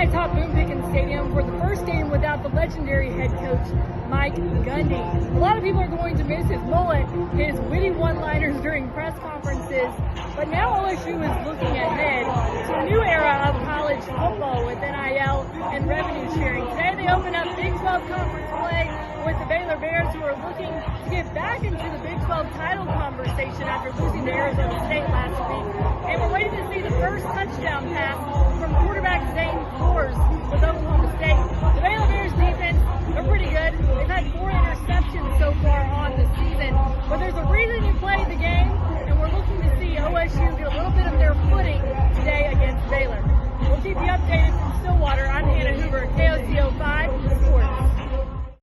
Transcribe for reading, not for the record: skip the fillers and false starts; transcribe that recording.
high top Boone Pickens Stadium for the first game without the legendary head coach Mike Gundy. A lot of people are going to miss his mullet, his witty one-liners during press conferences, but now OSU is looking ahead to a new era of college football with NIL and revenue sharing. Today they open up Big 12 conference play with the Baylor Bears, who are looking to get back into the Big 12 title conversation after losing to Arizona State last week. And we're waiting to see the first touchdown pass from quarterback Zane Flores with Oklahoma State.